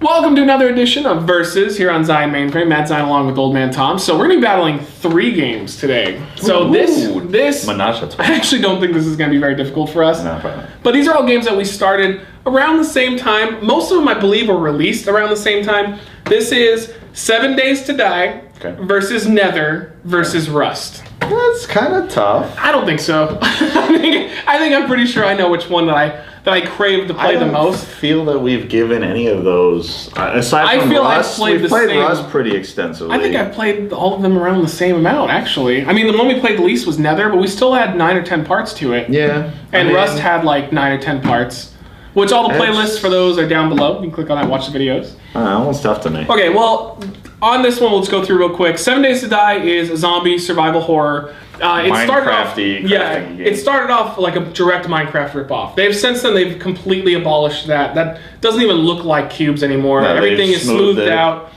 Welcome to another edition of Versus here on Zion Mainframe. Matt Zion along with Old Man Tom. So we're going to be battling 3 games today. So this I actually don't think this is going to be very difficult for us. No, probably. But these are all games that we started around the same time. Most of them, I believe, were released around the same time. This is 7 Days to Die versus Nether versus Rust. That's kind of tough. I don't think so. I think I'm pretty sure I know which one that I crave to play the most. I feel that we've given any of those aside from Rust. We've played Rust pretty extensively. I think I've played all of them around the same amount, actually. I mean, the one we played the least was Nether, but we still had 9 or 10 parts to it. Yeah. And Rust had like 9 or 10 parts. Which all the playlists for those are down below. You can click on that and watch the videos. Almost tough to me. Okay, well, on this one, let's go through real quick. 7 Days to Die is a zombie survival horror. It started off like a direct Minecraft ripoff. Since then they've completely abolished that. That doesn't even look like cubes anymore. No, everything is smoothed out.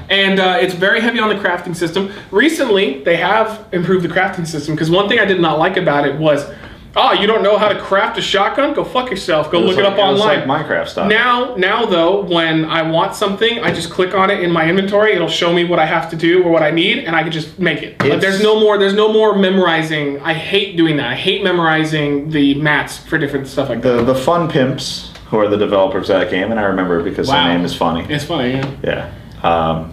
And it's very heavy on the crafting system. Recently, they have improved the crafting system, because one thing I did not like about it was, oh, you don't know how to craft a shotgun? Go fuck yourself. Go look it up online. It's like Minecraft stuff. Now though, when I want something, I just click on it in my inventory. It'll show me what I have to do or what I need, and I can just make it. Like, there's no more memorizing. I hate doing that. I hate memorizing the mats for different stuff like that. The Fun Pimps, who are the developers of that game, and I remember because their name is funny. It's funny, yeah. Yeah.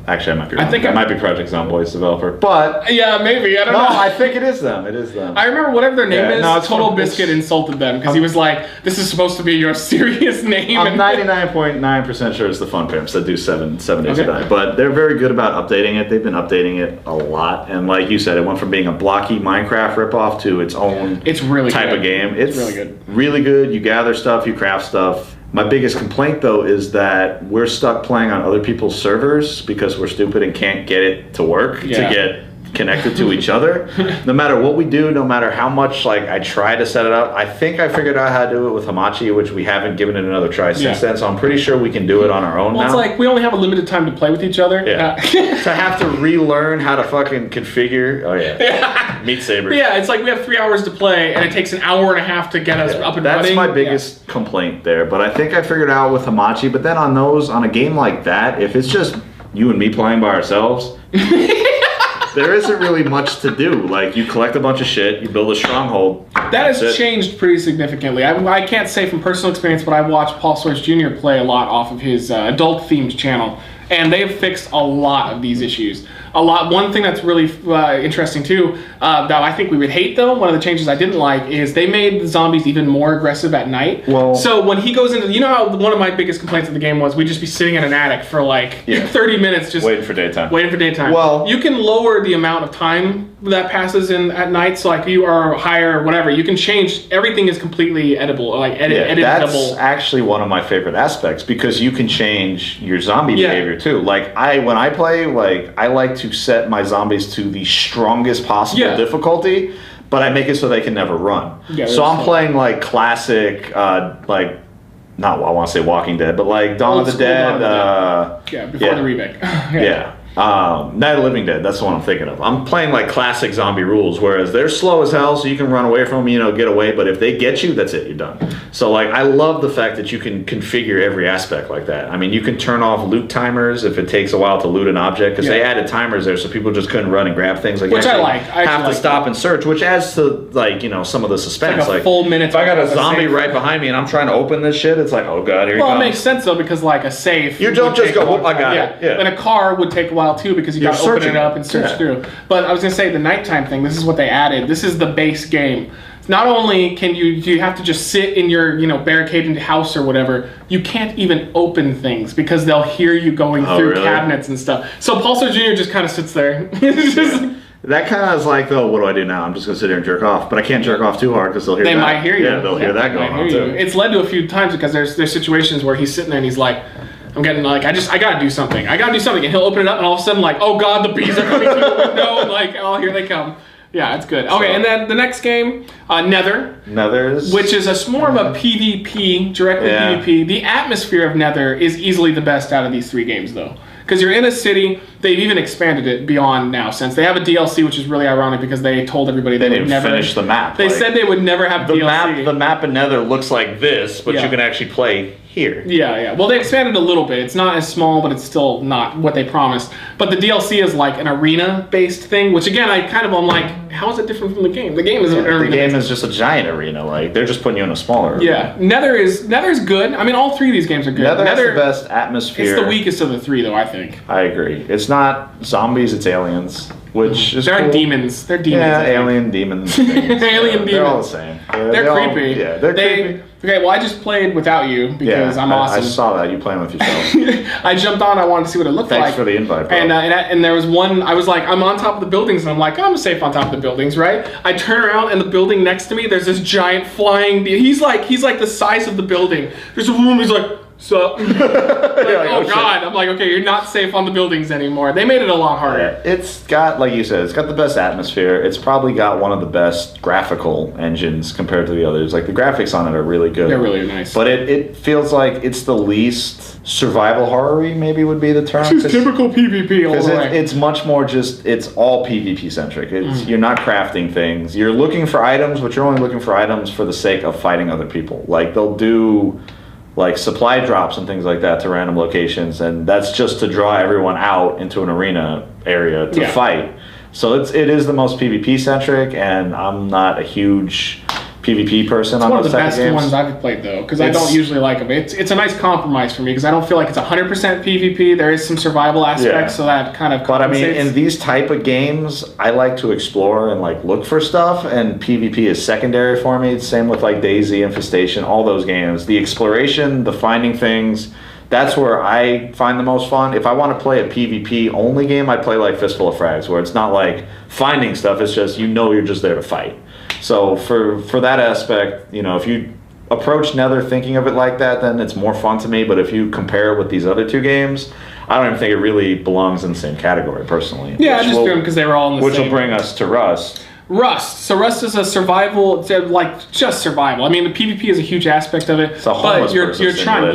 Actually, I might be wrong. I might be Project Zomboid's developer, but yeah, maybe I don't know. I think it is them. It is them. I remember whatever their name is. No, Total Biscuit insulted them because he was like, "This is supposed to be your serious name." I'm 99.9% sure it's the Fun Pimps that do 7 Days to Die, but they're very good about updating it. They've been updating it a lot, and like you said, it went from being a blocky Minecraft ripoff to its own type of game. It's really good. Really good. You gather stuff, you craft stuff. My biggest complaint, though, is that we're stuck playing on other people's servers because we're stupid and can't get it to work to get connected to each other. No matter what we do, no matter how much I try to set it up, I think I figured out how to do it with Hamachi, which we haven't given it another try since then, so I'm pretty sure we can do it on our own now. It's like we only have a limited time to play with each other. Yeah. To have to relearn how to fucking configure. Oh, yeah. Meat Saber. Yeah, it's like we have 3 hours to play, and it takes an hour and a half to get us up and running. That's my biggest complaint there, but I think I figured it out with Hamachi, but then on a game like that, if it's just you and me playing by ourselves... There isn't really much to do. Like, you collect a bunch of shit, you build a stronghold. That has changed pretty significantly. I can't say from personal experience, but I've watched Paul Swears Jr. play a lot off of his adult-themed channel, and they've fixed a lot of these issues. One thing that's really interesting too, that I think we would hate though, one of the changes I didn't like, is they made the zombies even more aggressive at night. Well, so when he goes into, you know how one of my biggest complaints of the game was we'd just be sitting in an attic for like 30 minutes just waiting for daytime. Well, you can lower the amount of time that passes in at night, so like you are higher or whatever, you can change, everything is completely edible, like editable. That's actually one of my favorite aspects, because you can change your zombie behavior too. Like when I play, I like to set my zombies to the strongest possible difficulty, but I make it so they can never run. So I'm playing like classic, not I want to say Walking Dead, but like Dawn of the Dead. Before the remake. Night of the Living Dead, that's the one I'm thinking of. I'm playing like classic zombie rules, whereas they're slow as hell, so you can run away from them, get away, but if they get you, that's it, you're done. So like, I love the fact that you can configure every aspect like that. I mean, you can turn off loot timers if it takes a while to loot an object, because they added timers there so people just couldn't run and grab things. Like, which I like. I have to stop and search, which adds to like, some of the suspense. Like a full minute. If I got a zombie right behind me and I'm trying to open this shit, it's like, oh god, here you go. Well, it makes sense though, because like a safe, you don't just go, I got it. Yeah. And a car would take a while too, because you got to open it up and search through. But I was gonna say the nighttime thing. This is what they added. This is the base game. Not only do you have to just sit in your barricaded house or whatever, you can't even open things because they'll hear you going through cabinets and stuff. So Pulsar Jr. just kind of sits there. That kind of is like, though, what do I do now? I'm just going to sit here and jerk off. But I can't jerk off too hard because they'll hear that. They might hear you. Yeah, they'll hear that going on too. It's led to a few times because there's situations where he's sitting there and he's like, I'm getting like, I gotta do something. And he'll open it up and all of a sudden like, oh god, the bees are coming through the window. And like, oh, here they come. Yeah, it's good. Okay, and then the next game, Nether. Which is more of a PvP, directly PvP. The atmosphere of Nether is easily the best out of these 3 games though. Because you're in a city, they've even expanded it beyond now since. They have a DLC, which is really ironic because they told everybody they would never finish the map. They said they would never have DLC. The map in Nether looks like this, but you can actually play here. Yeah. Well, they expanded a little bit. It's not as small, but it's still not what they promised. But the DLC is like an arena-based thing, which again, I'm like, how is it different from the game? The game is an arena. The game is just a giant arena. Like they're just putting you in a smaller arena. Yeah, Nether's good. I mean, all three of these games are good. Nether has the best atmosphere. It's the weakest of the three, though. I think. I agree. It's not zombies. It's aliens, which is they're cool. demons. They're demons. Yeah, alien demons. Alien demons. They're all the same. They're creepy. They're creepy. Okay, well, I just played without you because I'm awesome. I saw that you playing with yourself. I jumped on. I wanted to see what it looked like. Thanks for the invite, bro. And there was one. I was like, I'm on top of the buildings, and I'm like, I'm safe on top of the buildings, right? I turn around, and the building next to me, there's this giant flying. He's like the size of the building. There's a room. He's like. So, oh God, I'm like, okay, you're not safe on the buildings anymore. They made it a lot harder. Yeah, it's got, like you said, it's got the best atmosphere. It's probably got one of the best graphical engines compared to the others. Like the graphics on it are really good. They're really nice. But it feels like it's the least survival horror-y, maybe would be the term. It's typical PvP all the way. It's much more just, it's all PvP centric. You're not crafting things. You're looking for items, but you're only looking for items for the sake of fighting other people. Like they'll do like supply drops and things like that to random locations, and that's just to draw everyone out into an arena area to fight. So it is the most PvP centric, and I'm not a huge PvP person on those type of games. It's one of the best ones I've played though, because I don't usually like them. It's a nice compromise for me because I don't feel like it's 100% PvP. There is some survival aspects, so that kind of compensates. But I mean, in these type of games, I like to explore and like look for stuff, and PvP is secondary for me. Same with like DayZ, Infestation, all those games. The exploration, the finding things, that's where I find the most fun. If I want to play a PvP only game, I play like Fistful of Frags, where it's not like finding stuff. It's just you're just there to fight. So for that aspect, if you approach Nether thinking of it like that, then it's more fun to me. But if you compare it with these other two games, I don't even think it really belongs in the same category, personally. Yeah, I just do them because they were all in the same. Which will bring us to Rust. So Rust is a survival, like just survival. I mean, the PvP is a huge aspect of it. It's a homeless you're trying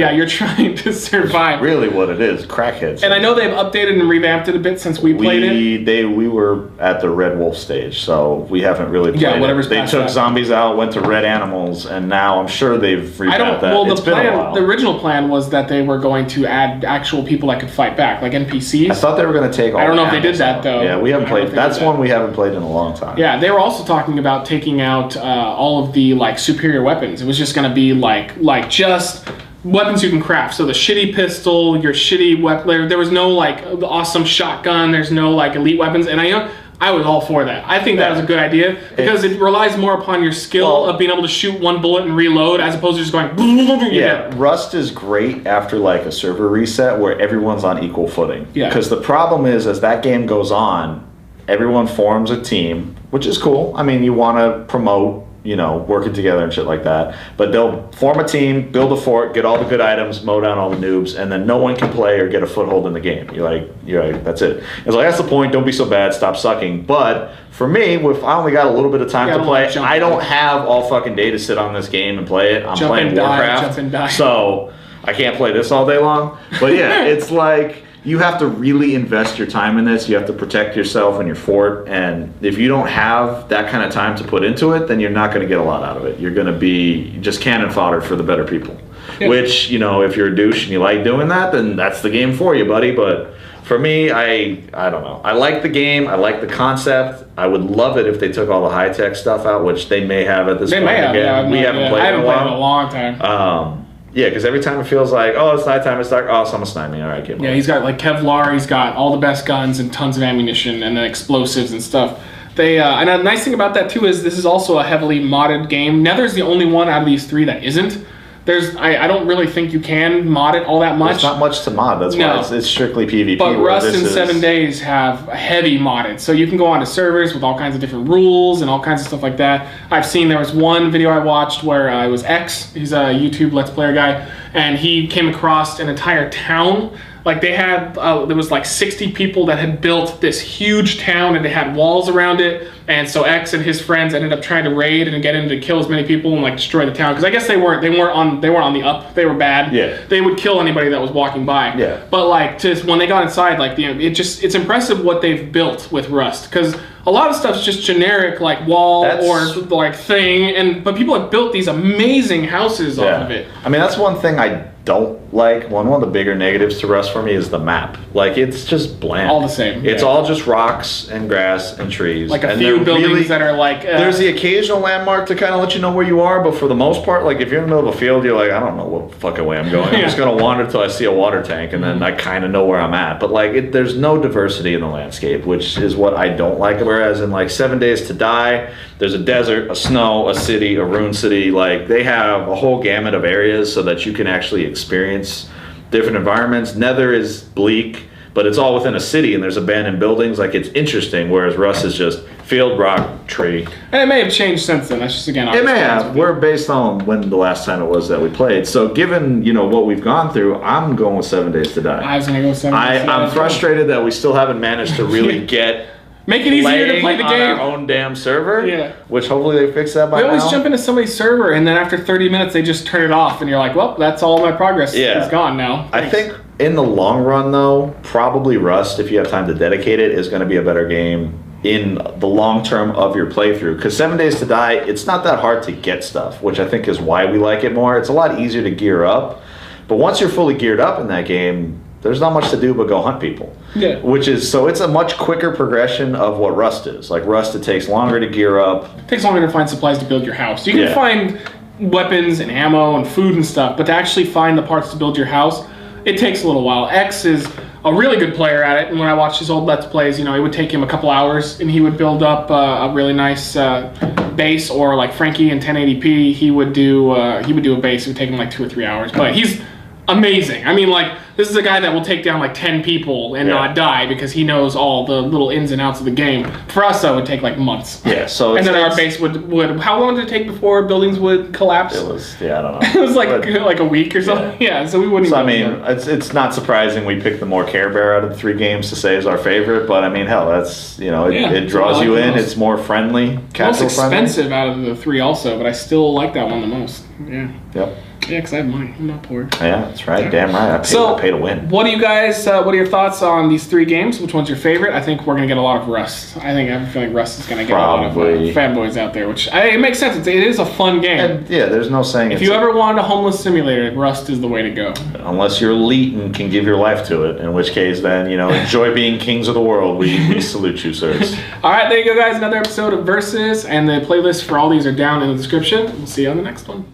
to survive. Really, what it is, crackheads. And I know they've updated and revamped it a bit since we played it. We were at the Red Wolf stage, so we haven't really played it. They took zombies out, went to red animals, and now I'm sure they've revamped that. Well, the original plan was that they were going to add actual people that could fight back, like NPCs. I thought they were going to take all. I don't know if they did that though. Yeah, we haven't played. That's one we haven't played in a long time. Yeah. They were also talking about taking out all of the like superior weapons. It was just going to be like just weapons you can craft. So the shitty pistol, your shitty weapon. There was no like awesome shotgun. There's no like elite weapons. And I was all for that. I think that was a good idea because it relies more upon your skill of being able to shoot one bullet and reload as opposed to just going. Yeah, Rust is great after like a server reset where everyone's on equal footing. Yeah. Because the problem is, as that game goes on, everyone forms a team, which is cool. I mean, you want to promote, working together and shit like that. But they'll form a team, build a fort, get all the good items, mow down all the noobs, and then no one can play or get a foothold in the game. You're like, that's it. It's like, that's the point. Don't be so bad. Stop sucking. But for me, if I only got a little bit of time to play, I don't have all fucking day to sit on this game and play it. I'm playing Warcraft. Jump and die. So I can't play this all day long. But yeah, it's like, you have to really invest your time in this. You have to protect yourself and your fort. And if you don't have that kind of time to put into it, then you're not going to get a lot out of it. You're going to be just cannon fodder for the better people. Yeah. Which, if you're a douche and you like doing that, then that's the game for you, buddy. But for me, I don't know. I like the game. I like the concept. I would love it if they took all the high-tech stuff out, which they may have at this point. They may have. Yeah, we haven't played in a while. I haven't played in a long time. Yeah, because every time it feels like, oh, it's nighttime, it's dark, oh, someone's sniping me. All right, Yeah, he's got like Kevlar, he's got all the best guns and tons of ammunition and then explosives and stuff. And a nice thing about that too is this is also a heavily modded game. Nether's the only one out of these three that isn't. I don't really think you can mod it all that much. There's not much to mod. That's why it's strictly PvP. But Rust and 7 Days have heavy modded. So you can go onto servers with all kinds of different rules and all kinds of stuff like that. I've seen there was one video I watched where it was X. He's a YouTube Let's Player guy. And he came across an entire town. Like they had, there was like 60 people that had built this huge town and they had walls around it. And so X and his friends ended up trying to raid and get in to kill as many people and like destroy the town. Because I guess they weren't on the up. They were bad. Yeah. They would kill anybody that was walking by. Yeah. But like when they got inside, like it's impressive what they've built with Rust. Because a lot of stuff's just generic, like wall or like thing. But people have built these amazing houses off of it. I mean, that's one thing I don't like, one of the bigger negatives to Rust for me is the map. Like, it's just bland. All the same. It's all just rocks and grass and trees. Like a few buildings that are like... there's the occasional landmark to kind of let you know where you are, but for the most part, like, if you're in the middle of a field, you're like, I don't know what fucking way I'm going. I'm just going to wander till I see a water tank, and then I kind of know where I'm at. But, like, there's no diversity in the landscape, which is what I don't like. Whereas in, like, 7 Days to Die, there's a desert, a snow, a city, a ruined city. Like, they have a whole gamut of areas so that you can actually experience different environments. Nether is bleak, but it's all within a city and there's abandoned buildings. Like, it's interesting, whereas Rust is just field, rock, tree. And it may have changed since then. That's just, again, it may have. We're based on when the last time it was that we played. So given, you know, what we've gone through, I'm going with 7 Days to Die. I was going to go 7 Days to Die. I'm frustrated that we still haven't managed to really get... Make it easier to play the game. On our own damn server. Yeah. Which hopefully they fix that by now. We always jump into somebody's server, and then after 30 minutes, they just turn it off, and you're like, well, that's all my progress. Yeah. It's gone now. Thanks. I think in the long run, though, probably Rust, if you have time to dedicate it, is going to be a better game in the long term of your playthrough. Because 7 Days to Die, it's not that hard to get stuff, which I think is why we like it more. It's a lot easier to gear up. But once you're fully geared up in that game, there's not much to do but go hunt people. Yeah. Which is, so it's a much quicker progression of what Rust is. Like, Rust, it takes longer to gear up. It takes longer to find supplies to build your house. You can find weapons and ammo and food and stuff, but to actually find the parts to build your house, it takes a little while. X is a really good player at it, and when I watched his old Let's Plays, you know, it would take him a couple hours, and he would build up a really nice base, or like Frankie in 1080p, he would do a base. It would take him like 2 or 3 hours, but he's amazing. I mean, like, this is a guy that will take down like 10 people and not die because he knows all the little ins and outs of the game. For us, that would take like months. Yeah, so and then our base would how long did it take before buildings would collapse? It was, I don't know. It was like a week or something. Yeah, so we wouldn't. So I mean, it's not surprising we picked the more Care Bear out of the 3 games to say is our favorite, but I mean, hell, that's, you know, it draws you in. It's more friendly, casual most expensive out of the 3 also, but I still like that one the most. Yeah. Yep. Yeah, because I have money. I'm not poor. Yeah, that's right. Damn right. I pay to win. What do you guys? What are your thoughts on these 3 games? Which one's your favorite? I think we're gonna get a lot of Rust. I have a feeling Rust is gonna get a lot of fanboys out there, which it makes sense. It is a fun game. And, yeah, there's no saying. If you ever wanted a homeless simulator, Rust is the way to go. Unless you're elite and can give your life to it, in which case, then, you know, enjoy being kings of the world. We salute you, sirs. All right, there you go, guys. Another episode of Versus, and the playlist for all these are down in the description. We'll see you on the next one.